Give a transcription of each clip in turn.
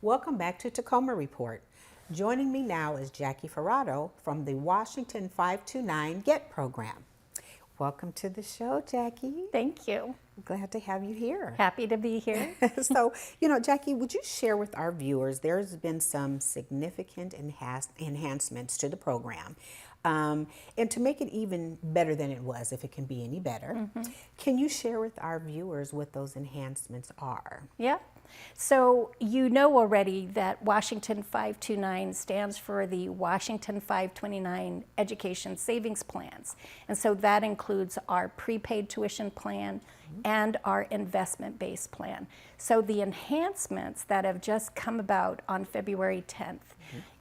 Welcome back to Tacoma Report. Joining me now is Jackie Ferrado from the Washington 529 GET program. Welcome to the show, Jackie. Thank you. Glad to have you here. Happy to be here. So, Jackie, would you share with our viewers, there's been some significant enhancements to the program. And to make it even better than it was, if it can be any better, can you share with our viewers what those enhancements are? Yeah. So you know already that Washington 529 stands for the Washington 529 Education Savings Plans. And so that includes our prepaid tuition plan and our investment-based plan. So the enhancements that have just come about on February 10th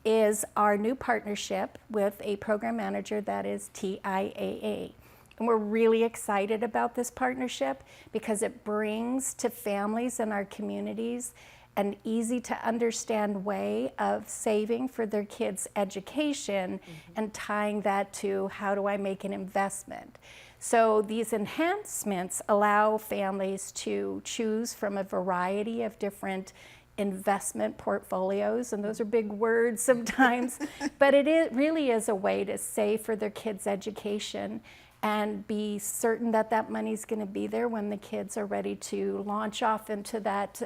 is our new partnership with a program manager that is TIAA. And we're really excited about this partnership because it brings to families in our communities an easy to understand way of saving for their kids' education and tying that to how do I make an investment. So these enhancements allow families to choose from a variety of different investment portfolios, and those are big words sometimes, but really is a way to save for their kids' education and be certain that that money's going to be there when the kids are ready to launch off into that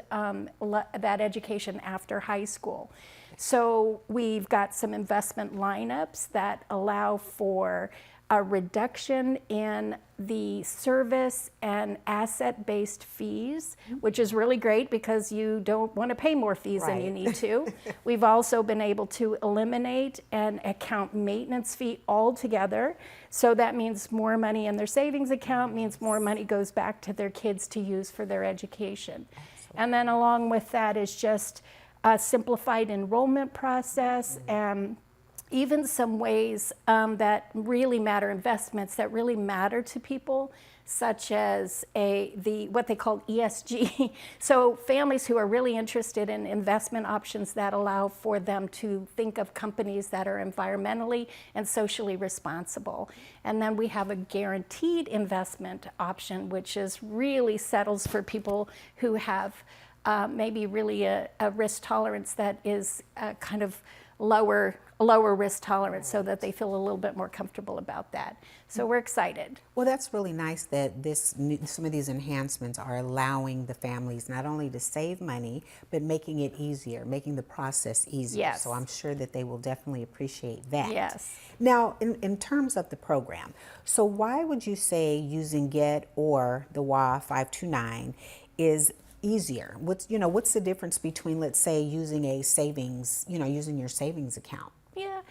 education after high school. So we've got some investment lineups that allow for a reduction in the service and asset-based fees, which is really great because you don't want to pay more fees than you need to. We've also been able to eliminate an account maintenance fee altogether. So that means more money in their savings account, means more money goes back to their kids to use for their education. And then along with that is just a simplified enrollment process and even some ways that really matter, investments that really matter to people, such as what they call ESG. So families who are really interested in investment options that allow for them to think of companies that are environmentally and socially responsible. And then we have a guaranteed investment option, which is really settles for people who have maybe really a risk tolerance that is kind of lower risk tolerance, so that they feel a little bit more comfortable about that. So we're excited. Well, that's really nice that some of these enhancements are allowing the families not only to save money, but making it easier, making the process easier. Yes. So I'm sure that they will definitely appreciate that. Yes. Now, in terms of the program, so why would you say using GET or the WA 529 is easier? What's the difference between, let's say, using a savings, using your savings account? Yeah,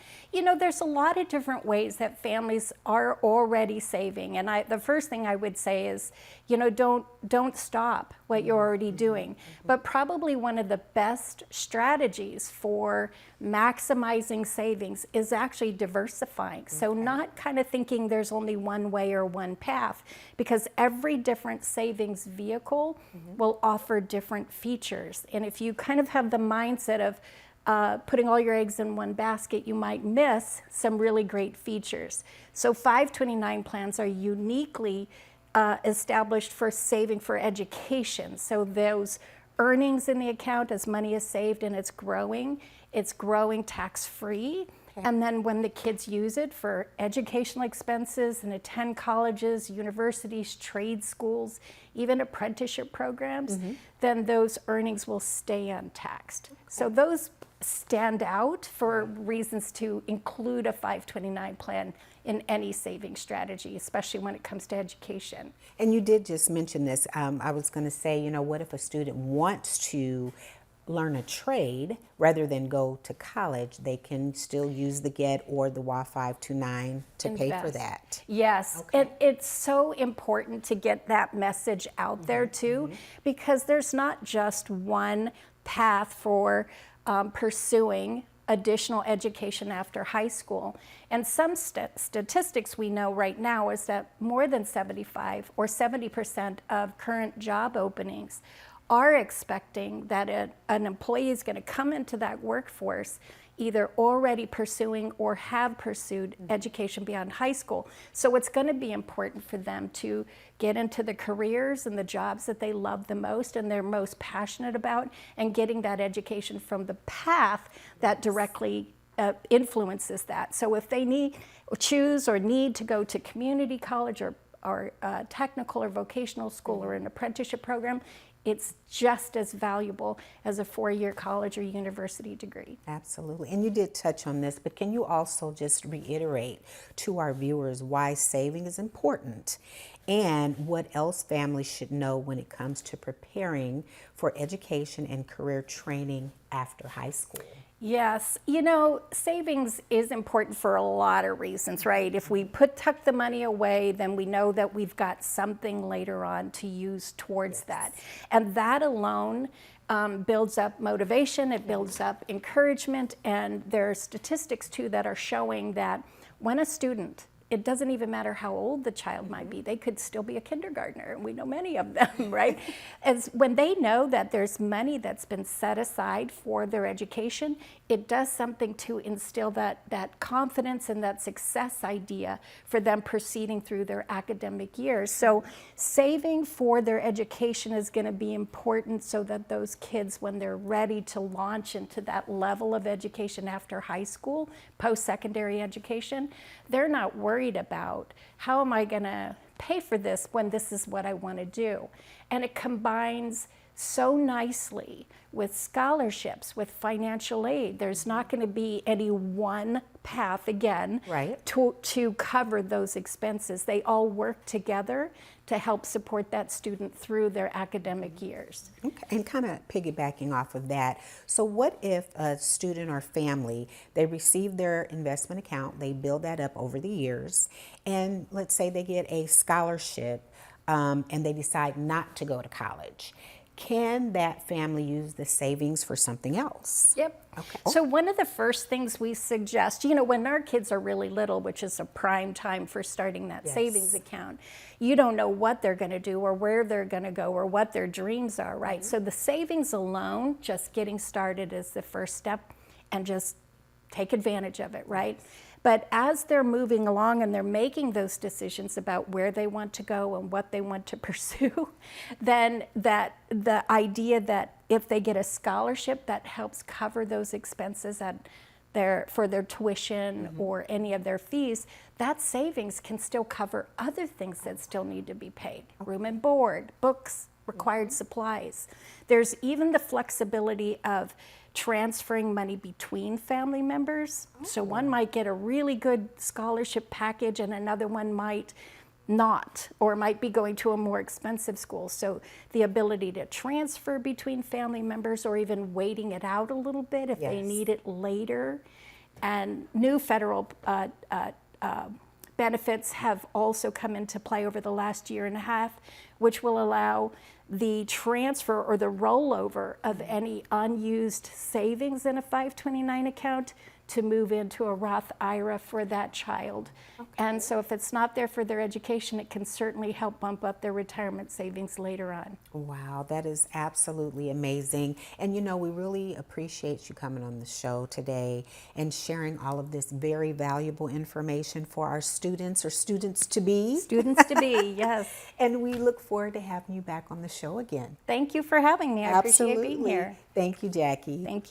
there's a lot of different ways that families are already saving, and the first thing I would say is, don't stop what you're already doing. But probably one of the best strategies for maximizing savings is actually diversifying. So not kind of thinking there's only one way or one path, because every different savings vehicle will offer different features. And if you kind of have the mindset of putting all your eggs in one basket, you might miss some really great features. So 529 plans are uniquely established for saving for education. So those earnings in the account, as money is saved and it's growing tax-free. Okay. And then when the kids use it for educational expenses and attend colleges, universities, trade schools, even apprenticeship programs, then those earnings will stay untaxed. Okay. So those stand out for reasons to include a 529 plan in any saving strategy, especially when it comes to education. And you did just mention this. I was going to say, what if a student wants to learn a trade rather than go to college? They can still use the GET or the WA 529 to pay for that. Yes, okay. It's so important to get that message out there too, because there's not just one path for pursuing additional education after high school. And some statistics we know right now is that more than 75 or 70% of current job openings are expecting that an employee is going to come into that workforce either already pursuing or have pursued education beyond high school. So it's going to be important for them to get into the careers and the jobs that they love the most and they're most passionate about, and getting that education from the path that directly influences that. So if they choose or need to go to community college or technical or vocational school or an apprenticeship program, it's just as valuable as a 4-year college or university degree. Absolutely. And you did touch on this, but can you also just reiterate to our viewers why saving is important and what else families should know when it comes to preparing for education and career training after high school? Yes, savings is important for a lot of reasons, right? If we tuck the money away, then we know that we've got something later on to use towards that. And that alone builds up motivation, it builds up encouragement, and there are statistics too that are showing that when a student, it doesn't even matter how old the child might be. They could still be a kindergartner, and we know many of them, right? As when they know that there's money that's been set aside for their education, it does something to instill that confidence and that success idea for them proceeding through their academic years. So saving for their education is going to be important so that those kids, when they're ready to launch into that level of education after high school, post-secondary education, they're not worried about how am I going to pay for this when this is what I want to do. And it combines so nicely with scholarships, with financial aid. There's not going to be any one path again to cover those expenses. They all work together to help support that student through their academic years. Okay. And kind of piggybacking off of that, so what if a student or family, they receive their investment account, they build that up over the years, and let's say they get a scholarship and they decide not to go to college. Can that family use the savings for something else? Yep. Okay. So one of the first things we suggest, when our kids are really little, which is a prime time for starting that savings account, you don't know what they're going to do or where they're going to go or what their dreams are, right? So the savings alone, just getting started is the first step, and just take advantage of it, right? But as they're moving along and they're making those decisions about where they want to go and what they want to pursue, then the idea that if they get a scholarship that helps cover those expenses for their tuition or any of their fees, that savings can still cover other things that still need to be paid. Room and board, books, required supplies. There's even the flexibility of transferring money between family members. So one might get a really good scholarship package and another one might not, or might be going to a more expensive school. So the ability to transfer between family members, or even waiting it out a little bit if they need it later. And new federal benefits have also come into play over the last year and a half, which will allow the transfer or the rollover of any unused savings in a 529 account to move into a Roth IRA for that child. And so if it's not there for their education, it can certainly help bump up their retirement savings later on. Wow, that is absolutely amazing. And we really appreciate you coming on the show today and sharing all of this very valuable information for our students or students to be. Students to be, yes. And we look forward to having you back on the show again. Thank you for having me. I appreciate being here. Thank you, Jackie. Thank you.